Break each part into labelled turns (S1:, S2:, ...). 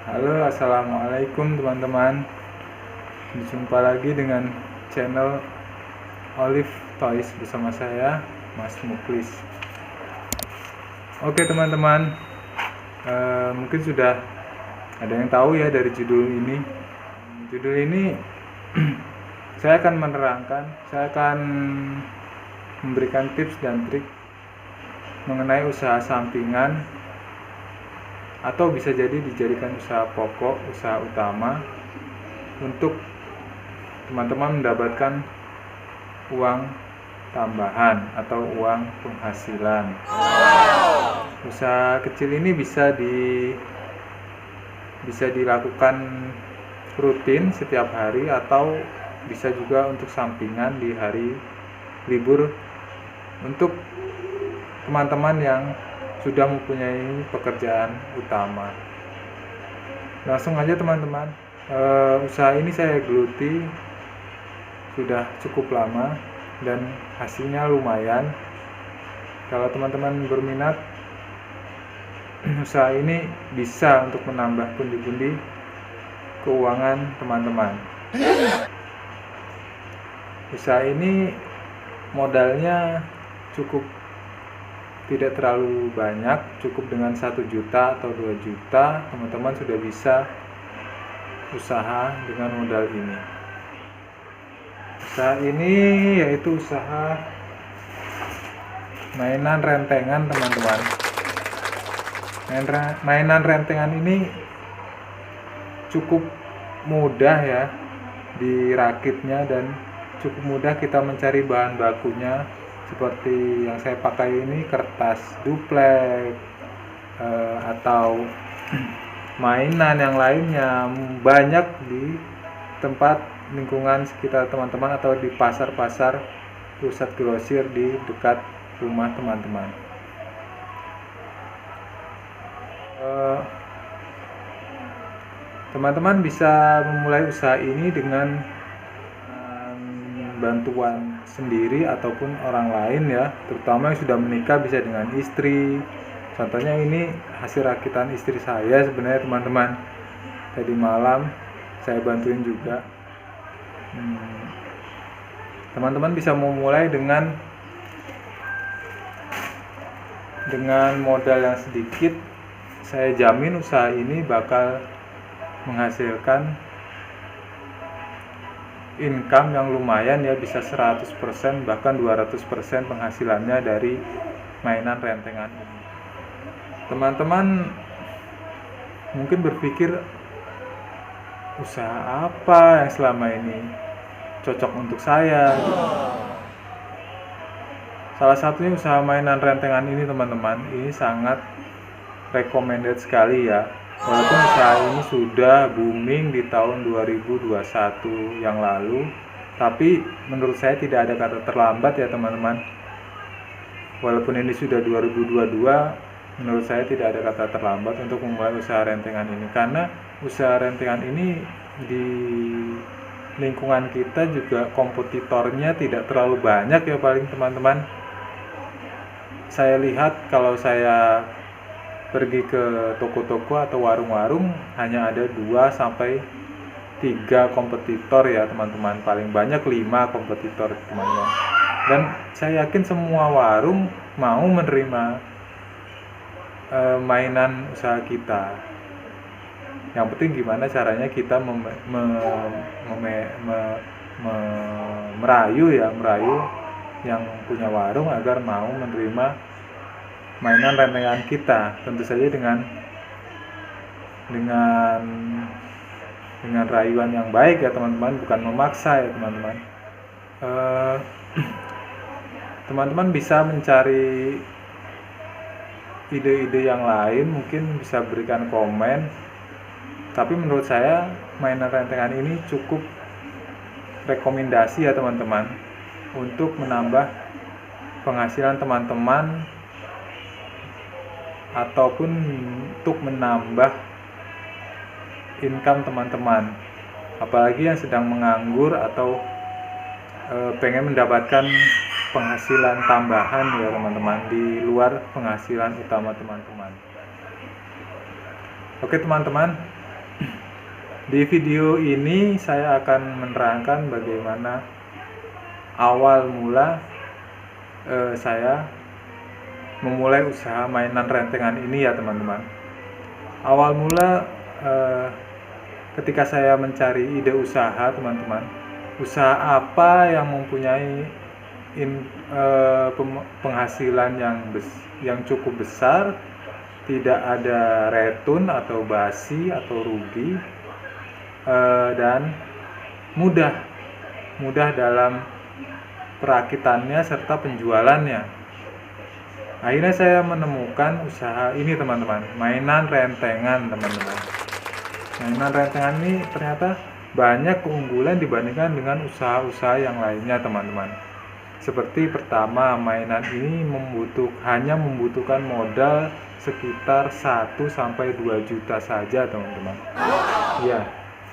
S1: Halo, assalamualaikum teman-teman. Berjumpa lagi dengan channel Olive Toys bersama saya, Mas Muklis. Oke teman-teman, mungkin sudah ada yang tahu ya dari judul ini. Judul ini saya akan memberikan tips dan trik mengenai usaha sampingan atau bisa jadi dijadikan usaha pokok, usaha utama untuk teman-teman mendapatkan uang tambahan atau uang penghasilan. Usaha kecil ini bisa dilakukan rutin setiap hari atau bisa juga untuk sampingan di hari libur untuk teman-teman yang sudah mempunyai pekerjaan utama. Langsung aja teman-teman, usaha ini saya geluti sudah cukup lama dan hasilnya lumayan. Kalau teman-teman berminat, usaha ini bisa untuk menambah pundi-pundi keuangan teman-teman. Usaha ini modalnya cukup tidak terlalu banyak, cukup dengan 1 juta atau 2 juta teman-teman sudah bisa usaha dengan modal ini. Usaha ini yaitu usaha mainan rentengan teman-teman. Mainan rentengan ini cukup mudah ya dirakitnya dan cukup mudah kita mencari bahan bakunya. Seperti yang saya pakai ini kertas duplek atau mainan yang lainnya banyak di tempat lingkungan sekitar teman-teman atau di pasar-pasar pusat grosir di dekat rumah teman-teman. Teman-teman bisa memulai usaha ini dengan bantuan sendiri ataupun orang lain ya, terutama yang sudah menikah bisa dengan istri. Contohnya ini hasil rakitan istri saya sebenarnya teman-teman, tadi malam saya bantuin juga. Teman-teman bisa memulai dengan modal yang sedikit. Saya jamin usaha ini bakal menghasilkan income yang lumayan ya, bisa 100% bahkan 200% penghasilannya dari mainan rentengan ini. Teman-teman mungkin berpikir usaha apa yang selama ini cocok untuk saya. Salah satunya usaha mainan rentengan ini teman-teman, ini sangat recommended sekali ya. Walaupun usaha ini sudah booming di tahun 2021 yang lalu, tapi menurut saya tidak ada kata terlambat ya teman-teman. Walaupun ini sudah 2022, menurut saya tidak ada kata terlambat untuk memulai usaha rentengan ini. Karena usaha rentengan ini di lingkungan kita juga kompetitornya tidak terlalu banyak ya paling teman-teman. Saya lihat kalau saya pergi ke toko-toko atau warung-warung hanya ada 2-3 kompetitor ya teman-teman, paling banyak 5 kompetitor teman-teman. Dan saya yakin semua warung mau menerima mainan usaha kita. Yang penting gimana caranya kita merayu yang punya warung agar mau menerima mainan rentengan kita, tentu saja dengan rayuan yang baik ya teman-teman, bukan memaksa ya teman-teman. Teman-teman bisa mencari ide-ide yang lain, mungkin bisa berikan komen. Tapi menurut saya mainan rentengan ini cukup rekomendasi ya teman-teman untuk menambah penghasilan teman-teman ataupun untuk menambah income teman-teman, apalagi yang sedang menganggur atau pengen mendapatkan penghasilan tambahan ya teman-teman di luar penghasilan utama teman-teman. Oke teman-teman, Di video ini saya akan menerangkan bagaimana awal mula saya memulai usaha mainan rentengan ini ya teman-teman. Awal mula ketika saya mencari ide usaha teman-teman, usaha apa yang mempunyai penghasilan yang cukup besar, tidak ada retun atau basi atau rugi, dan mudah dalam perakitannya serta penjualannya. Akhirnya saya menemukan usaha ini teman-teman, mainan rentengan teman-teman. Mainan rentengan ini ternyata banyak keunggulan dibandingkan dengan usaha-usaha yang lainnya teman-teman. Seperti pertama, mainan ini hanya membutuhkan modal sekitar 1-2 juta saja teman-teman. Ya,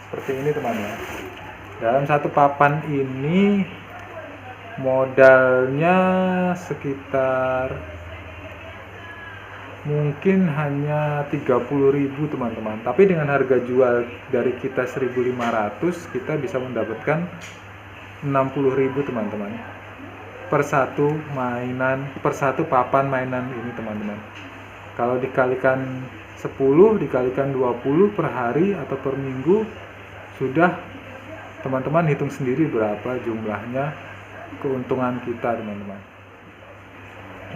S1: seperti ini teman-teman. Dalam satu papan ini modalnya sekitar mungkin hanya 30.000 teman-teman. Tapi dengan harga jual dari kita 1.500, kita bisa mendapatkan 60.000 teman-teman. Per satu papan mainan ini teman-teman. Kalau dikalikan 10, dikalikan 20 per hari atau per minggu, sudah teman-teman hitung sendiri berapa jumlahnya keuntungan kita teman-teman.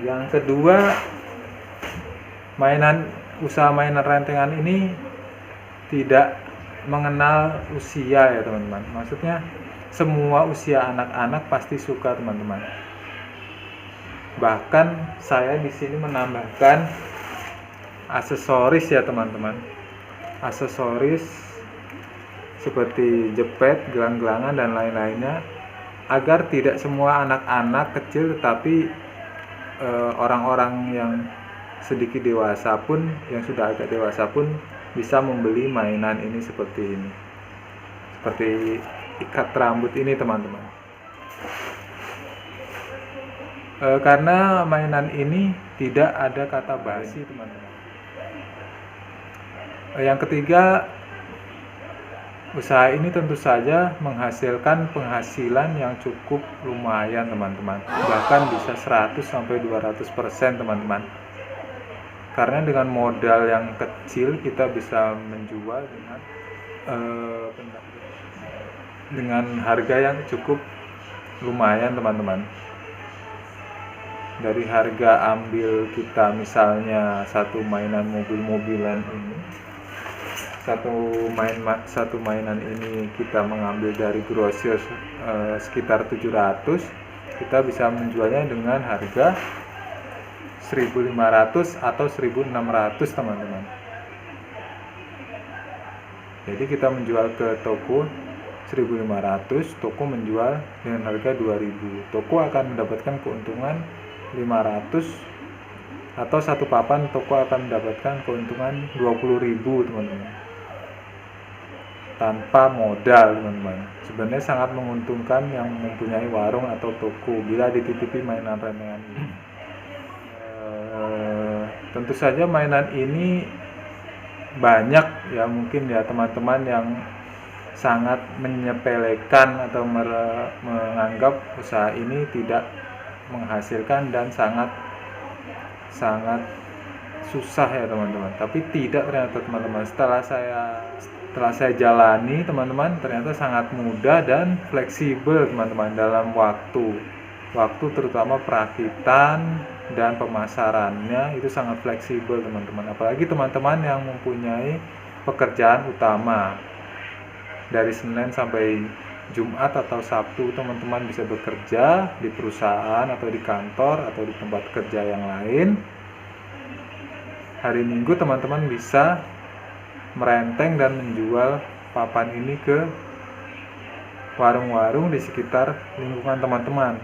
S1: Yang kedua, usaha mainan rentengan ini tidak mengenal usia ya teman-teman. Maksudnya semua usia anak-anak pasti suka teman-teman. Bahkan saya di sini menambahkan aksesoris ya teman-teman. Aksesoris seperti jepit, gelang-gelangan dan lain-lainnya, agar tidak semua anak-anak kecil tetapi orang-orang yang sedikit dewasa pun, yang sudah agak dewasa pun bisa membeli mainan ini seperti ini. Seperti ikat rambut ini teman-teman. Karena mainan ini tidak ada kata basi teman-teman. Yang ketiga, usaha ini tentu saja menghasilkan penghasilan yang cukup lumayan teman-teman. Bahkan bisa 100-200% teman-teman. Karena dengan modal yang kecil kita bisa menjual dengan harga yang cukup lumayan teman-teman. Dari harga ambil kita misalnya satu mainan mobil-mobilan ini, satu mainan ini kita mengambil dari grosir sekitar 700, kita bisa menjualnya dengan harga 1.500 atau 1.600 teman-teman. Jadi kita menjual ke toko 1.500, toko menjual dengan harga 2.000. Toko akan mendapatkan keuntungan 500, atau satu papan toko akan mendapatkan keuntungan 20.000 teman-teman. Tanpa modal teman-teman. Sebenarnya sangat menguntungkan yang mempunyai warung atau toko bila dititipi mainan rentengan ini. Tentu saja mainan ini banyak ya, mungkin ya teman-teman yang sangat menyepelekan atau menganggap usaha ini tidak menghasilkan dan sangat susah ya teman-teman. Tapi tidak ternyata teman-teman. Setelah saya jalani teman-teman, ternyata sangat mudah dan fleksibel teman-teman dalam waktu terutama perakitan dan pemasarannya itu sangat fleksibel teman-teman. Apalagi teman-teman yang mempunyai pekerjaan utama dari Senin sampai Jumat atau Sabtu, teman-teman bisa bekerja di perusahaan atau di kantor atau di tempat kerja yang lain. Hari Minggu teman-teman bisa merenteng dan menjual papan ini ke warung-warung di sekitar lingkungan teman-teman,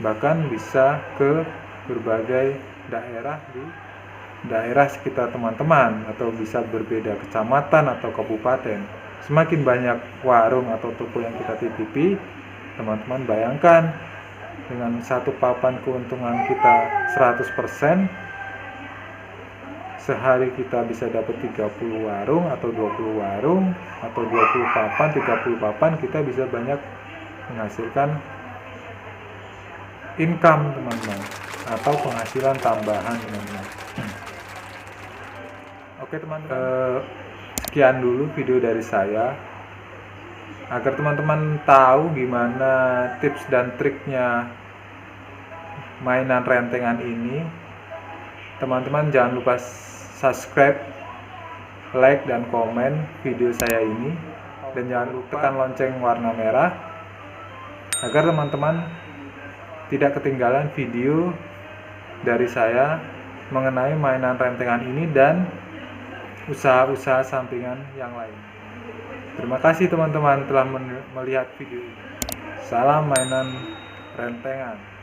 S1: bahkan bisa ke berbagai daerah di daerah sekitar teman-teman, atau bisa berbeda kecamatan atau kabupaten. Semakin banyak warung atau toko yang kita titipi, teman-teman bayangkan dengan satu papan keuntungan kita 100%, sehari kita bisa dapat 30 warung atau 20 warung atau 20 papan, 30 papan, kita bisa banyak menghasilkan income teman-teman, atau penghasilan tambahan teman-teman. Oke teman-teman, sekian dulu video dari saya. Agar teman-teman tahu gimana tips dan triknya mainan rentengan ini, teman-teman jangan lupa subscribe, like, dan komen video saya ini, dan jangan lupa tekan lonceng warna merah agar teman-teman tidak ketinggalan video dari saya mengenai mainan rentengan ini dan usaha-usaha sampingan yang lain. Terima kasih teman-teman telah melihat video ini. Salam mainan rentengan.